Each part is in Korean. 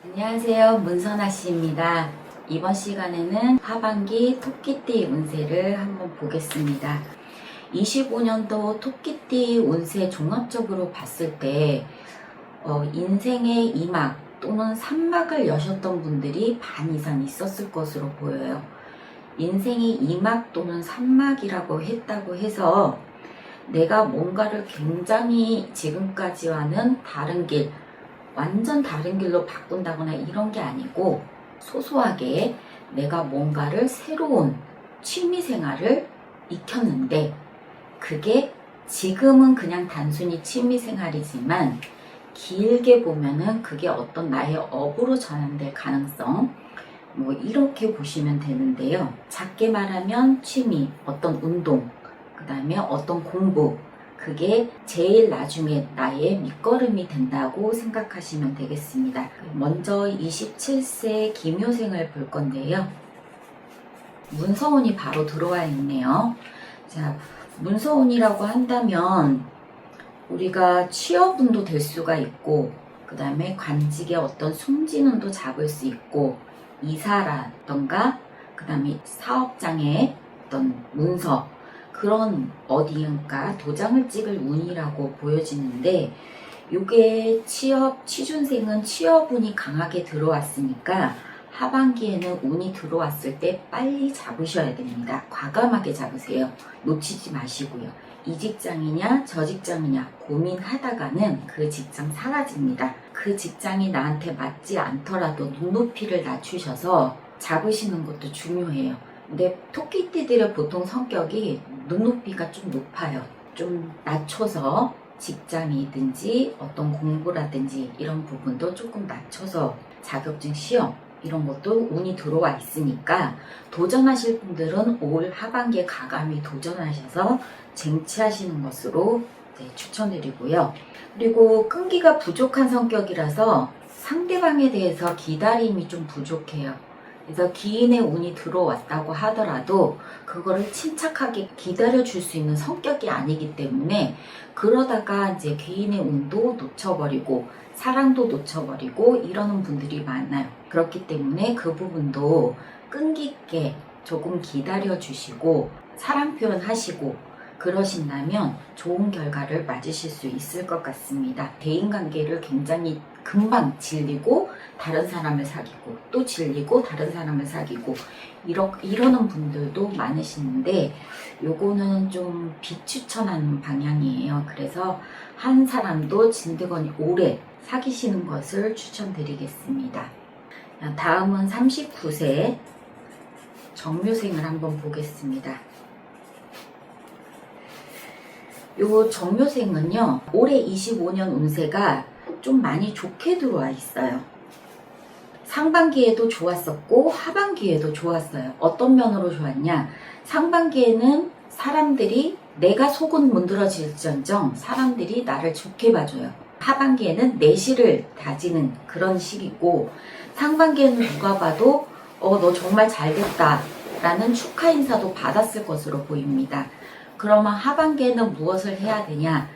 안녕하세요, 문선아 씨입니다. 이번 시간에는 하반기 토끼띠 운세를 한번 보겠습니다. 25년도 토끼띠 운세 종합적으로 봤을 때 인생의 2막 또는 3막을 여셨던 분들이 반 이상 있었을 것으로 보여요. 인생이 2막 또는 3막이라고 했다고 해서 내가 뭔가를 굉장히 지금까지와는 다른 길, 완전 다른 길로 바꾼다거나 이런 게 아니고 소소하게 내가 뭔가를 새로운 취미생활을 익혔는데 그게 지금은 그냥 단순히 취미생활이지만 길게 보면은 그게 어떤 나의 업으로 전환될 가능성 이렇게 보시면 되는데요. 작게 말하면 취미, 어떤 운동, 그 다음에 어떤 공부, 그게 제일 나중에 나의 밑거름이 된다고 생각하시면 되겠습니다. 먼저 27세 기묘생을 볼 건데요. 문서운이 바로 들어와 있네요. 자, 문서운이라고 한다면 우리가 취업운도 될 수가 있고, 그 다음에 관직의 어떤 승진운도 잡을 수 있고, 이사라던가, 그 다음에 사업장의 어떤 문서, 그런 어디인가 도장을 찍을 운이라고 보여지는데, 요게 취준생은 취업운이 강하게 들어왔으니까 하반기에는 운이 들어왔을 때 빨리 잡으셔야 됩니다. 과감하게 잡으세요. 놓치지 마시고요. 이 직장이냐 저 직장이냐 고민하다가는 그 직장 사라집니다. 그 직장이 나한테 맞지 않더라도 눈높이를 낮추셔서 잡으시는 것도 중요해요. 근데 토끼띠들의 보통 성격이 눈높이가 좀 높아요. 좀 낮춰서 직장이든지 어떤 공부라든지 이런 부분도 조금 낮춰서 자격증 시험 이런 것도 운이 들어와 있으니까 도전하실 분들은 올 하반기에 과감히 도전하셔서 쟁취하시는 것으로 추천드리고요. 그리고 끈기가 부족한 성격이라서 상대방에 대해서 기다림이 좀 부족해요. 그래서 기인의 운이 들어왔다고 하더라도 그거를 침착하게 기다려 줄 수 있는 성격이 아니기 때문에 그러다가 이제 기인의 운도 놓쳐버리고 사랑도 놓쳐버리고 이러는 분들이 많아요. 그렇기 때문에 그 부분도 끈기 있게 조금 기다려 주시고 사랑 표현하시고 그러신다면 좋은 결과를 맞으실 수 있을 것 같습니다. 대인관계를 굉장히 금방 질리고 다른 사람을 사귀고 또 질리고 다른 사람을 사귀고 이러는 분들도 많으시는데 요거는 좀 비추천하는 방향이에요. 그래서 한 사람도 진드건이 오래 사귀시는 것을 추천드리겠습니다. 다음은 39세 정묘생을 한번 보겠습니다. 요 정묘생은요, 올해 25년 운세가 좀 많이 좋게 들어와 있어요. 상반기에도 좋았었고 하반기에도 좋았어요. 어떤 면으로 좋았냐? 상반기에는 사람들이 내가 속은 문드러질지언정 사람들이 나를 좋게 봐줘요. 하반기에는 내실을 다지는 그런 시기고 상반기에는 누가 봐도 너 정말 잘됐다 라는 축하 인사도 받았을 것으로 보입니다. 그러면 하반기에는 무엇을 해야 되냐?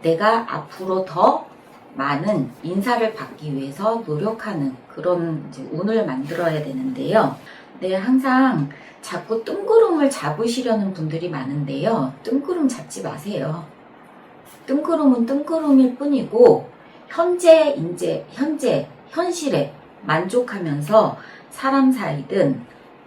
내가 앞으로 더 많은 인사를 받기 위해서 노력하는 그런 이제 운을 만들어야 되는데요. 네, 항상 자꾸 뜬구름을 잡으시려는 분들이 많은데요. 뜬구름 잡지 마세요. 뜬구름은 뜬구름일 뿐이고 현실에 만족하면서 사람 사이든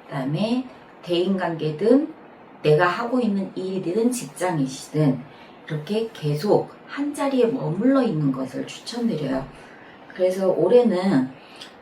그다음에 대인관계든 내가 하고 있는 일이든 직장이시든 이렇게 계속 한 자리에 머물러 있는 것을 추천드려요. 그래서 올해는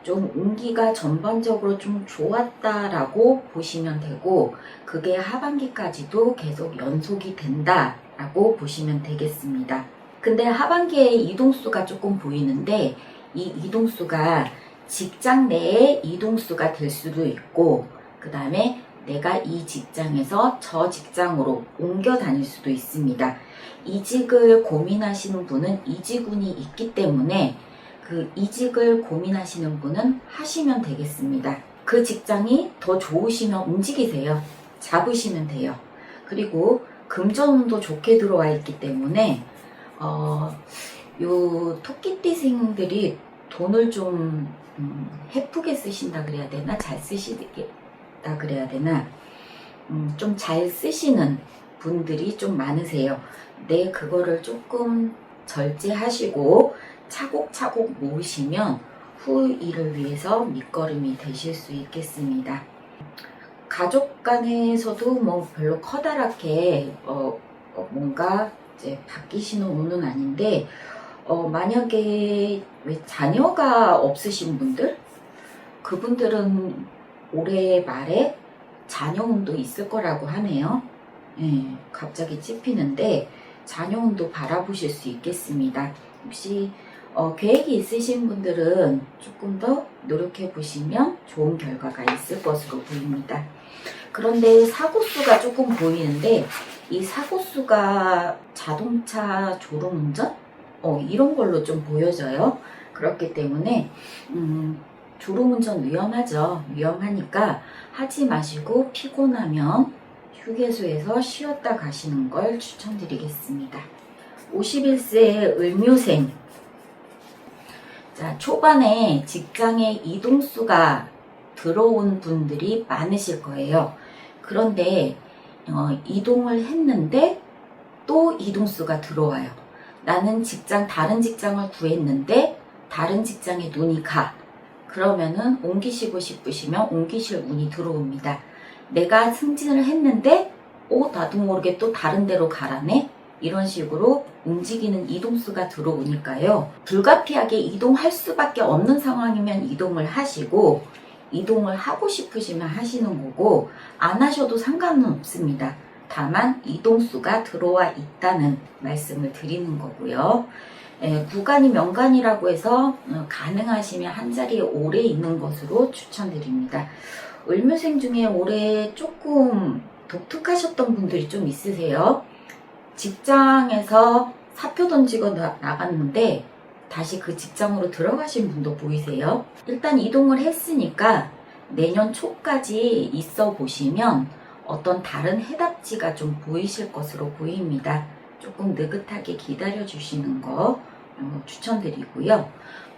좀 운기가 전반적으로 좀 좋았다라고 보시면 되고 그게 하반기까지도 계속 연속이 된다라고 보시면 되겠습니다. 근데 하반기에 이동수가 조금 보이는데 이 이동수가 직장 내의 이동수가 될 수도 있고 그 다음에 내가 이 직장에서 저 직장으로 옮겨 다닐 수도 있습니다. 이직을 고민하시는 분은 이직운이 있기 때문에 그 이직을 고민하시는 분은 하시면 되겠습니다. 그 직장이 더 좋으시면 움직이세요. 잡으시면 돼요. 그리고 금전운도 좋게 들어와 있기 때문에 요 토끼띠생들이 돈을 좀 해프게 쓰신다 그래야 되나? 잘 쓰시다 그래야 되나? 좀 잘 쓰시는 분들이 좀 많으세요. 네, 그거를 조금 절제하시고 차곡차곡 모으시면 후 일을 위해서 밑거름이 되실 수 있겠습니다. 가족 간에서도 뭐 별로 커다랗게 뭔가 이제 바뀌시는 운은 아닌데, 만약에 왜 자녀가 없으신 분들, 그분들은 올해 말에 자녀운도 있을 거라고 하네요. 예, 갑자기 찝히는데 자녀운도 바라보실 수 있겠습니다. 혹시 계획이 있으신 분들은 조금 더 노력해 보시면 좋은 결과가 있을 것으로 보입니다. 그런데 사고수가 조금 보이는데, 이 사고수가 자동차 졸음운전? 이런 걸로 좀 보여져요. 그렇기 때문에 졸음운전 위험하죠. 위험하니까 하지 마시고 피곤하면 휴게소에서 쉬었다 가시는 걸 추천드리겠습니다. 51세 을묘생. 자, 초반에 직장에 이동수가 들어온 분들이 많으실 거예요. 그런데 이동을 했는데 또 이동수가 들어와요. 나는 다른 직장을 구했는데 다른 직장에 눈이 가. 그러면은 옮기시고 싶으시면 옮기실 운이 들어옵니다. 내가 승진을 했는데 나도 모르게 또 다른 데로 가라네? 이런 식으로 움직이는 이동수가 들어오니까요. 불가피하게 이동할 수밖에 없는 상황이면 이동을 하시고, 이동을 하고 싶으시면 하시는 거고, 안 하셔도 상관은 없습니다. 다만 이동수가 들어와 있다는 말씀을 드리는 거고요. 구간이 명간이라고 해서 가능하시면 한자리에 오래 있는 것으로 추천드립니다. 을묘생 중에 올해 조금 독특하셨던 분들이 좀 있으세요. 직장에서 사표 던지고 나갔는데 다시 그 직장으로 들어가신 분도 보이세요. 일단 이동을 했으니까 내년 초까지 있어 보시면 어떤 다른 해답지가 좀 보이실 것으로 보입니다. 조금 느긋하게 기다려 주시는 거 추천드리고요.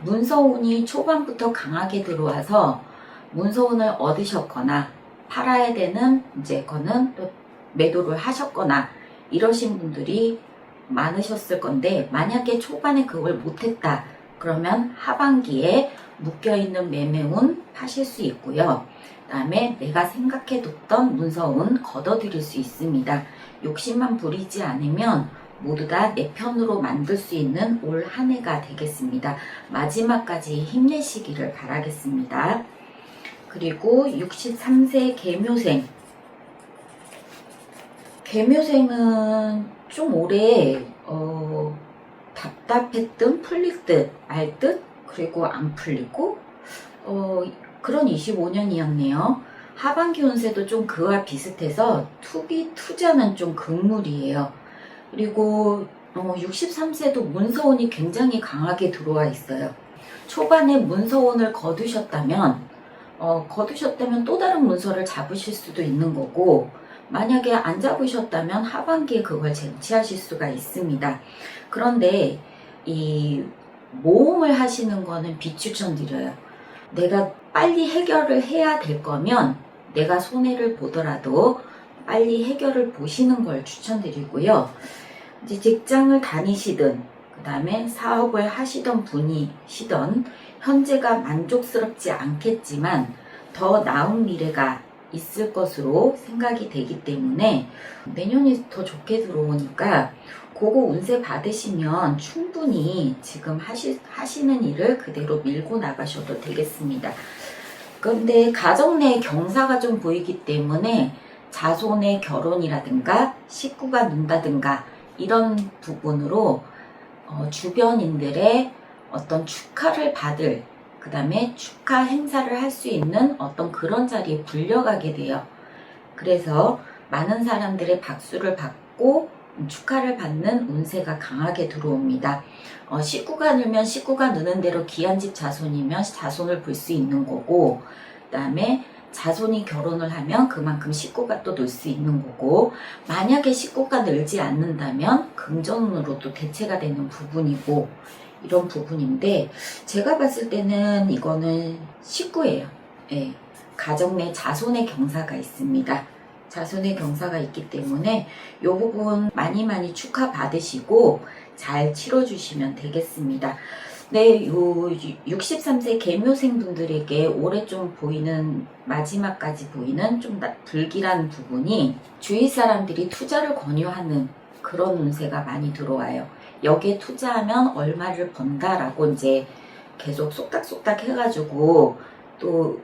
문서운이 초반부터 강하게 들어와서 문서운을 얻으셨거나 팔아야 되는 이제 거는 또 매도를 하셨거나 이러신 분들이 많으셨을 건데, 만약에 초반에 그걸 못했다 그러면 하반기에 묶여있는 매매운 파실 수 있고요. 그 다음에 내가 생각해뒀던 문서운 걷어들일 수 있습니다. 욕심만 부리지 않으면 모두 다 내 편으로 만들 수 있는 올 한 해가 되겠습니다. 마지막까지 힘내시기를 바라겠습니다. 그리고 63세 계묘생. 계묘생은 좀 올해 답답했든 풀릴 듯 말 듯, 그리고 안 풀리고 그런 25년이었네요. 하반기 운세도 좀 그와 비슷해서 투자는 좀 금물이에요. 그리고 63세도 문서운이 굉장히 강하게 들어와 있어요. 초반에 문서운을 거두셨다면 또 다른 문서를 잡으실 수도 있는 거고, 만약에 안 잡으셨다면 하반기에 그걸 쟁취하실 수가 있습니다. 그런데 이 모험을 하시는 거는 비추천드려요. 내가 빨리 해결을 해야 될 거면 내가 손해를 보더라도 빨리 해결을 보시는 걸 추천드리고요. 이제 직장을 다니시든 그 다음에 사업을 하시던 분이시던 현재가 만족스럽지 않겠지만 더 나은 미래가 있을 것으로 생각이 되기 때문에 내년이 더 좋게 들어오니까 그거 운세 받으시면 충분히 지금 하시는 일을 그대로 밀고 나가셔도 되겠습니다. 그런데 가정 내 경사가 좀 보이기 때문에 자손의 결혼이라든가 식구가 는다든가 이런 부분으로 주변인들의 어떤 축하를 받을, 그 다음에 축하 행사를 할 수 있는 어떤 그런 자리에 불려가게 돼요. 그래서 많은 사람들의 박수를 받고 축하를 받는 운세가 강하게 들어옵니다. 식구가 늘면 식구가 느는 대로 귀한 집 자손이면 자손을 볼 수 있는 거고, 그 다음에 자손이 결혼을 하면 그만큼 식구가 또 늘 수 있는 거고, 만약에 식구가 늘지 않는다면 금전운으로도 대체가 되는 부분이고, 이런 부분인데 제가 봤을 때는 이거는 19예요. 예, 가정 내 자손의 경사가 있습니다. 자손의 경사가 있기 때문에 이 부분 많이 축하 받으시고 잘 치러주시면 되겠습니다. 네, 요 63세 계묘생분들에게 올해 좀 보이는, 마지막까지 보이는 좀 불길한 부분이 주위 사람들이 투자를 권유하는 그런 운세가 많이 들어와요. 여기에 투자하면 얼마를 번다라고 이제 계속 쏙닥쏙닥 해가지고 또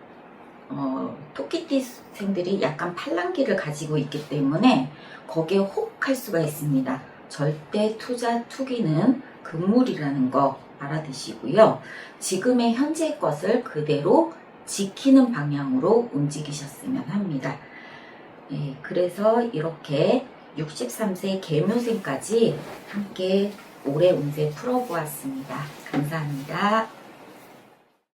토끼띠생들이 약간 팔랑귀를 가지고 있기 때문에 거기에 혹할 수가 있습니다. 절대 투자 투기는 금물이라는 거 알아두시고요. 지금의 현재 것을 그대로 지키는 방향으로 움직이셨으면 합니다. 네, 그래서 이렇게 63세 계묘생까지 함께 올해 운세 풀어보았습니다. 감사합니다.